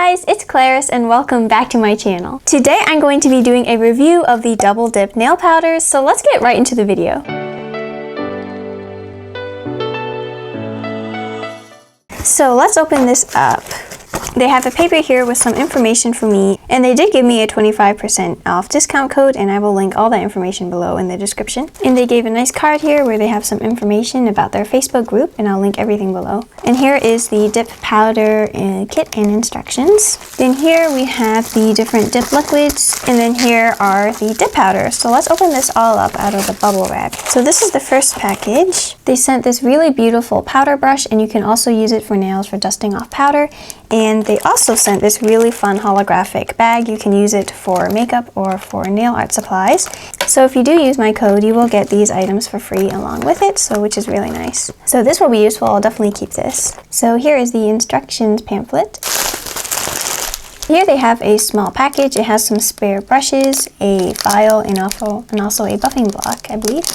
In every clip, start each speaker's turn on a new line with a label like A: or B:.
A: guys, it's Claris and welcome back to my channel. Today I'm going to be doing a review of the Double Dip nail powders, so let's get right into the video. So let's open this up. They have a paper here with some information for me, and they did give me a 25% off discount code, and I will link all that information below in the description. And they gave a nice card here where they have some information about their Facebook group, and I'll link everything below. And here is the dip powder kit and instructions. Then here we have the different dip liquids, and then here are the dip powders. So let's open this all up out of the bubble wrap. So this is the first package. They sent this really beautiful powder brush, and you can also use it for nails for dusting off powder. And they also sent this really fun holographic bag. You can use it for makeup or for nail art supplies. So if you do use my code, you will get these items for free along with it, which is really nice. So this will be useful. I'll definitely keep this. So here is the instructions pamphlet. Here they have a small package. It has some spare brushes, a file, and also a buffing block, I believe.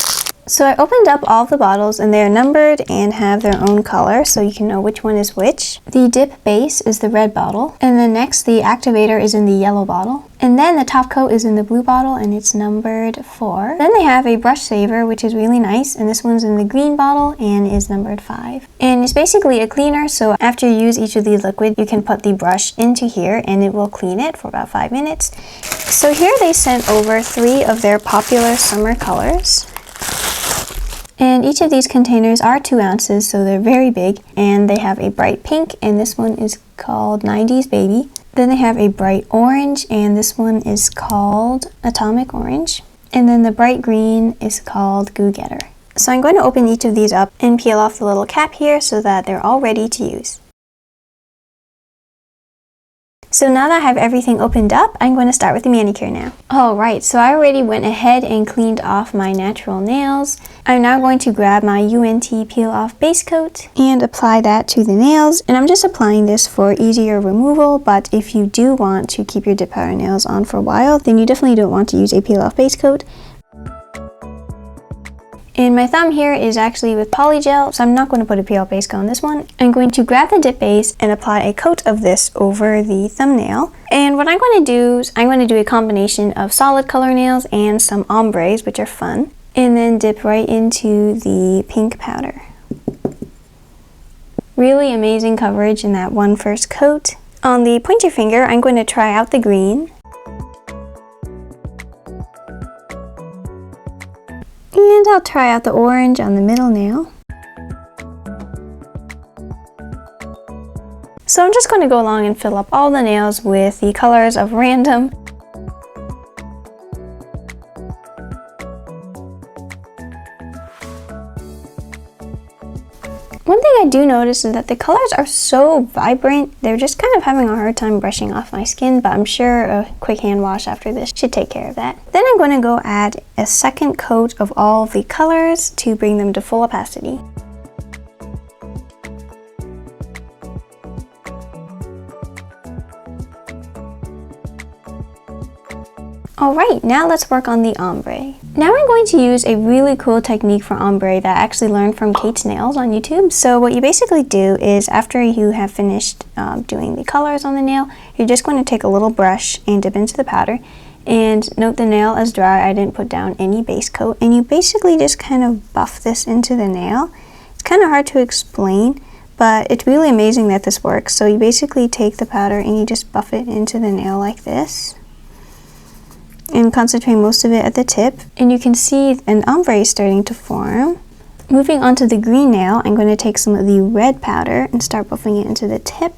A: So I opened up all the bottles, and they're numbered and have their own color so you can know which one is which. The dip base is the red bottle, and then next the activator is in the yellow bottle. And then the top coat is in the blue bottle, and it's numbered 4. Then they have a brush saver, which is really nice, and this one's in the green bottle and is numbered 5. And it's basically a cleaner, so after you use each of these liquids, you can put the brush into here and it will clean it for about 5 minutes. So here they sent over 3 of their popular summer colors. And each of these containers are 2 ounces, so they're very big. And they have a bright pink, and this one is called 90s Baby. Then they have a bright orange, and this one is called Atomic Orange. And then the bright green is called Goo Getter. So I'm going to open each of these up and peel off the little cap here so that they're all ready to use. So now that I have everything opened up, I'm going to start with the manicure now. Alright, so I already went ahead and cleaned off my natural nails. I'm now going to grab my UNT Peel Off Base Coat and apply that to the nails. And I'm just applying this for easier removal, but if you do want to keep your dip powder nails on for a while, then you definitely don't want to use a peel off base coat. And my thumb here is actually with polygel, so I'm not going to put a peel base coat on this one. I'm going to grab the dip base and apply a coat of this over the thumbnail. And what I'm going to do is I'm going to do a combination of solid color nails and some ombres, which are fun. And then dip right into the pink powder. Really amazing coverage in that one first coat. On the pointer finger, I'm going to try out the green. And I'll try out the orange on the middle nail. So I'm just going to go along and fill up all the nails with the colors of random. One thing I do notice is that the colors are so vibrant, they're just kind of having a hard time brushing off my skin, but I'm sure a quick hand wash after this should take care of that. Then I'm going to go add a second coat of all the colors to bring them to full opacity. Alright, now let's work on the ombre. Now I'm going to use a really cool technique for ombre that I actually learned from Kate's Nails on YouTube. So what you basically do is after you have finished doing the colors on the nail, you're just going to take a little brush and dip into the powder. And note the nail is dry, I didn't put down any base coat. And you basically just kind of buff this into the nail. It's kind of hard to explain, but it's really amazing that this works. So you basically take the powder and you just buff it into the nail like this. And concentrate most of it at the tip, and you can see an ombre is starting to form. Moving on to the green nail, I'm going to take some of the red powder and start buffing it into the tip.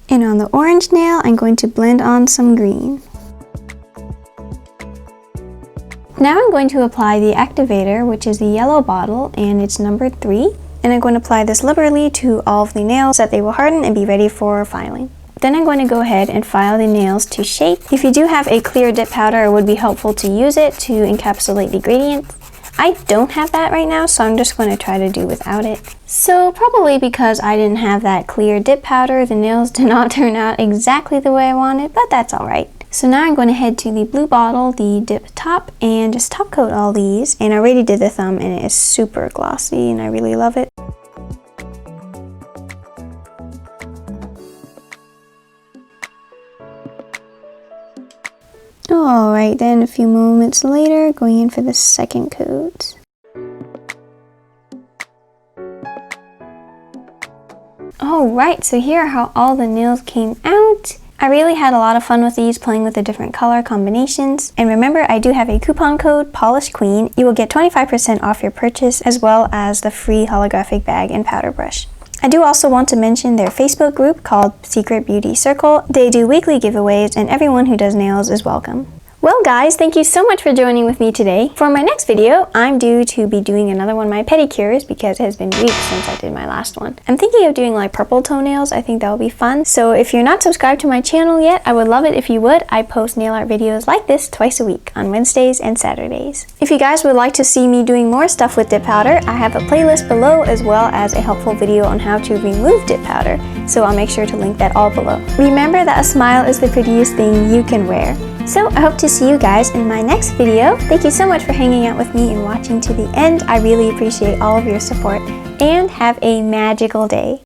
A: And on the orange nail, I'm going to blend on some green. Now I'm going to apply the activator, which is the yellow bottle, and it's numbered 3. And I'm going to apply this liberally to all of the nails so that they will harden and be ready for filing. Then I'm going to go ahead and file the nails to shape. If you do have a clear dip powder, it would be helpful to use it to encapsulate the gradient. I don't have that right now, so I'm just going to try to do without it. So probably because I didn't have that clear dip powder, the nails did not turn out exactly the way I wanted, but that's alright. So now I'm going to head to the blue bottle, the dip top, and just top coat all these. And I already did the thumb, and it is super glossy, and I really love it. Alright then, a few moments later, going in for the second coat. Alright, so here are how all the nails came out. I really had a lot of fun with these, playing with the different color combinations. And remember, I do have a coupon code, PolishQueen. You will get 25% off your purchase, as well as the free holographic bag and powder brush. I do also want to mention their Facebook group called Secret Beauty Circle. They do weekly giveaways, and everyone who does nails is welcome. Well guys, thank you so much for joining with me today. For my next video, I'm due to be doing another one of my pedicures because it has been weeks since I did my last one. I'm thinking of doing like purple toenails. I think that will be fun. So if you're not subscribed to my channel yet, I would love it if you would. I post nail art videos like this twice a week on Wednesdays and Saturdays. If you guys would like to see me doing more stuff with dip powder, I have a playlist below as well as a helpful video on how to remove dip powder. So I'll make sure to link that all below. Remember that a smile is the prettiest thing you can wear. So I hope to see you guys in my next video. Thank you so much for hanging out with me and watching to the end. I really appreciate all of your support, and have a magical day.